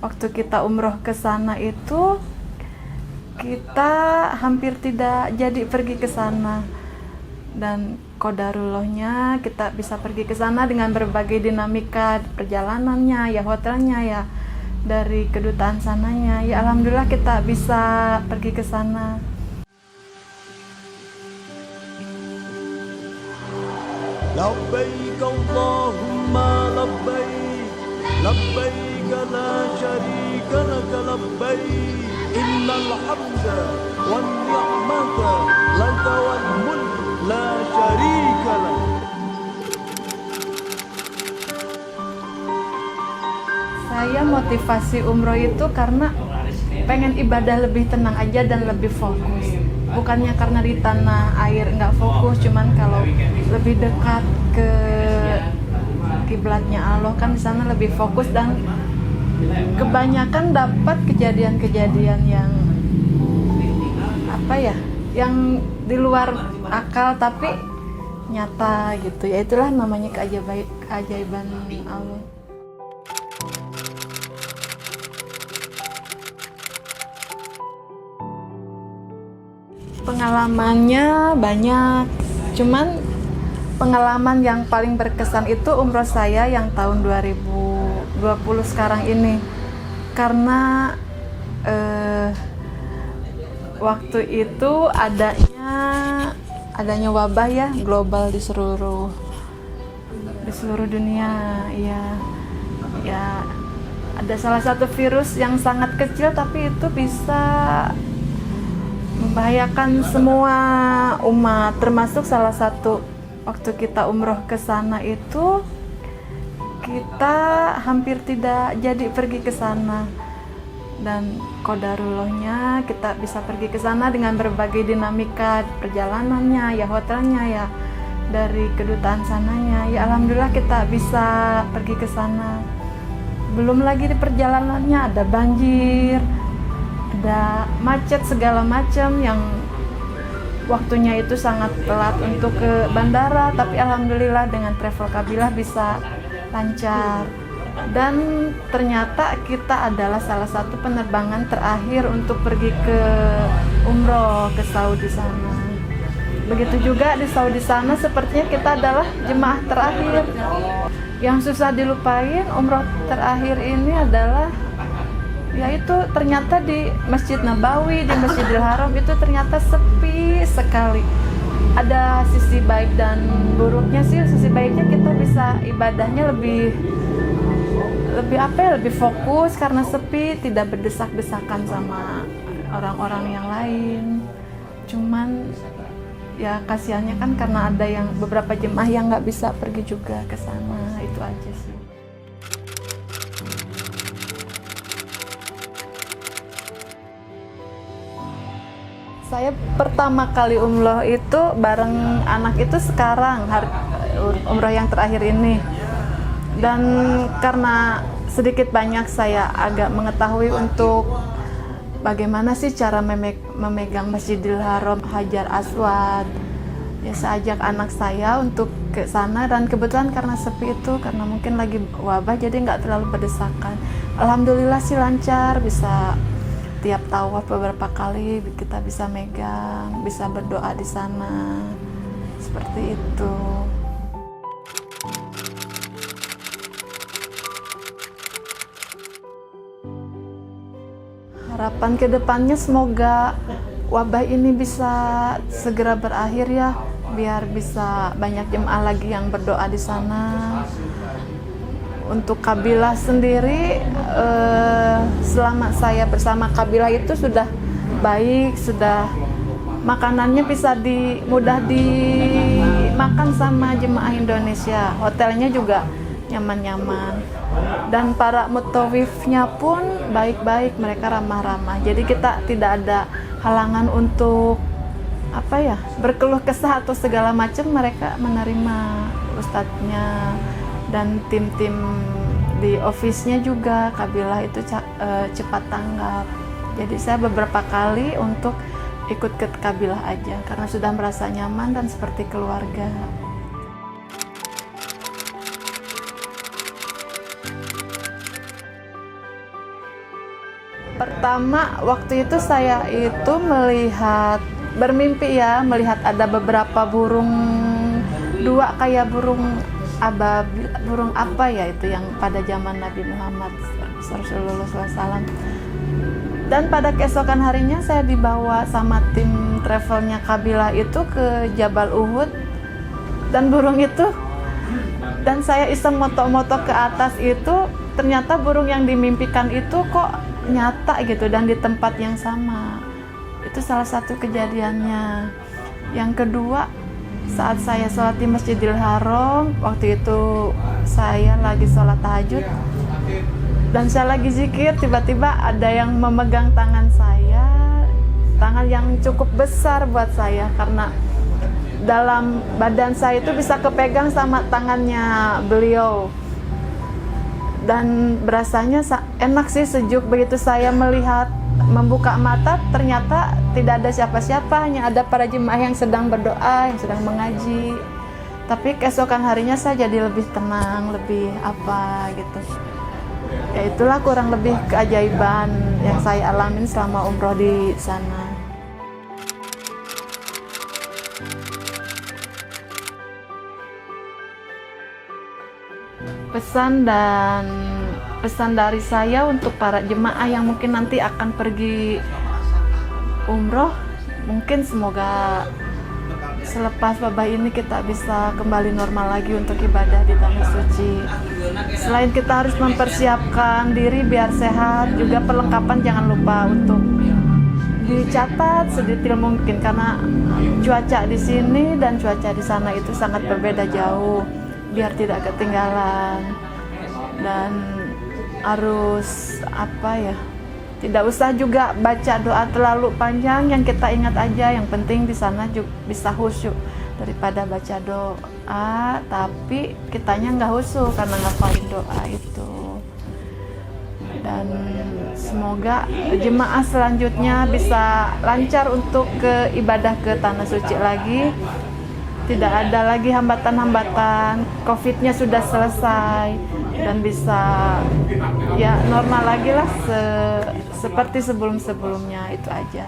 waktu kita umroh ke sana itu kita hampir tidak jadi pergi ke sana, dan qadarullahnya kita bisa pergi ke sana dengan berbagai dinamika perjalanannya, ya hotelnya, ya dari kedutaan sananya. Ya alhamdulillah kita bisa pergi ke sana. لبيك اللهم لبيك لبيك لا شريك لك لبيك إن الحمد والنعمة لك والملك لا شريك لك. Saya motivasi umroh itu karena pengen ibadah lebih tenang aja dan lebih fokus. Bukannya karena di tanah air nggak fokus, cuman kalau lebih dekat ke kiblatnya Allah kan di sana lebih fokus, dan kebanyakan dapat kejadian-kejadian yang yang di luar akal tapi nyata gitu. Ya itulah namanya keajaiban Allah. Pengalamannya banyak, cuman pengalaman yang paling berkesan itu umroh saya yang tahun 2020 sekarang ini, karena waktu itu adanya wabah ya global di seluruh dunia. Ya ada salah satu virus yang sangat kecil tapi itu bisa membahayakan semua umat, termasuk salah satu waktu kita umroh ke sana itu kita hampir tidak jadi pergi ke sana, dan qadarullahnya kita bisa pergi ke sana dengan berbagai dinamika perjalanannya, ya hotelnya, ya dari kedutaan sananya. Ya alhamdulillah kita bisa pergi ke sana. Belum lagi di perjalanannya ada banjir, ada macet segala macam, yang waktunya itu sangat telat untuk ke bandara, tapi alhamdulillah dengan travel kabilah bisa lancar. Dan ternyata kita adalah salah satu penerbangan terakhir untuk pergi ke umroh ke Saudi sana. Begitu juga di Saudi sana, sepertinya kita adalah jemaah terakhir. Yang susah dilupain umroh terakhir ini adalah yaitu ternyata di Masjid Nabawi, di Masjidil Haram itu ternyata sepi sekali. Ada sisi baik dan buruknya sih. Sisi baiknya kita bisa ibadahnya lebih fokus karena sepi, tidak berdesak-desakan sama orang-orang yang lain. Cuman ya kasihannya kan karena ada yang beberapa jemaah yang nggak bisa pergi juga ke sana, itu aja sih. Saya pertama kali umroh itu bareng anak itu sekarang, umroh yang terakhir ini. Dan karena sedikit banyak saya agak mengetahui untuk bagaimana sih cara memegang Masjidil Haram, Hajar Aswad. Ya saya ajak anak saya untuk ke sana, dan kebetulan karena sepi itu, karena mungkin lagi wabah jadi nggak terlalu berdesakan. Alhamdulillah sih lancar, bisa tiap tawaf beberapa kali kita bisa megang, bisa berdoa di sana, seperti itu. Harapan kedepannya semoga wabah ini bisa segera berakhir ya, biar bisa banyak jemaah lagi yang berdoa di sana. Untuk kabilah sendiri, selama saya bersama kabilah itu sudah baik, sudah makanannya bisa mudah dimakan sama jemaah Indonesia. Hotelnya juga nyaman-nyaman, dan para mutawifnya pun baik-baik, mereka ramah-ramah. Jadi kita tidak ada halangan untuk berkeluh kesah atau segala macam. Mereka menerima ustadznya dan tim-tim di office-nya juga, kabilah itu cepat tanggap. Jadi saya beberapa kali untuk ikut ke kabilah aja karena sudah merasa nyaman dan seperti keluarga. Pertama, waktu itu saya itu bermimpi ya, melihat ada beberapa burung, dua kayak burung ababil, burung apa ya itu yang pada zaman Nabi Muhammad Rasulullah SAW. Dan pada keesokan harinya saya dibawa sama tim travelnya kabilah itu ke Jabal Uhud, dan burung itu, dan saya iseng moto-moto ke atas itu, ternyata burung yang dimimpikan itu kok nyata gitu dan di tempat yang sama. Itu salah satu kejadiannya. Yang kedua, saat saya sholat di Masjidil Haram, waktu itu saya lagi sholat tahajud dan saya lagi zikir, tiba-tiba ada yang memegang tangan saya, tangan yang cukup besar buat saya karena dalam badan saya itu bisa kepegang sama tangannya beliau, dan berasanya enak sih, sejuk. Begitu saya melihat, membuka mata, ternyata tidak ada siapa-siapa, hanya ada para jemaah yang sedang berdoa, yang sedang mengaji. Tapi keesokan harinya saya jadi lebih tenang, lebih apa gitu. Ya itulah kurang lebih keajaiban yang saya alamin selama umroh di sana. Pesan dari saya untuk para jemaah yang mungkin nanti akan pergi umroh, mungkin semoga selepas wabah ini kita bisa kembali normal lagi untuk ibadah di Tanah Suci. Selain kita harus mempersiapkan diri biar sehat, juga perlengkapan jangan lupa untuk dicatat sedetail mungkin, karena cuaca di sini dan cuaca di sana itu sangat berbeda jauh, biar tidak ketinggalan. Dan harus tidak usah juga baca doa terlalu panjang, yang kita ingat aja, yang penting di sana juga bisa khusyuk daripada baca doa tapi kitanya nggak khusyuk karena ngafalin doa itu. Dan semoga jemaah selanjutnya bisa lancar untuk ke ibadah ke Tanah Suci lagi. Tidak ada lagi hambatan-hambatan, COVID-nya sudah selesai dan bisa ya normal lagi lah seperti sebelum-sebelumnya, itu aja.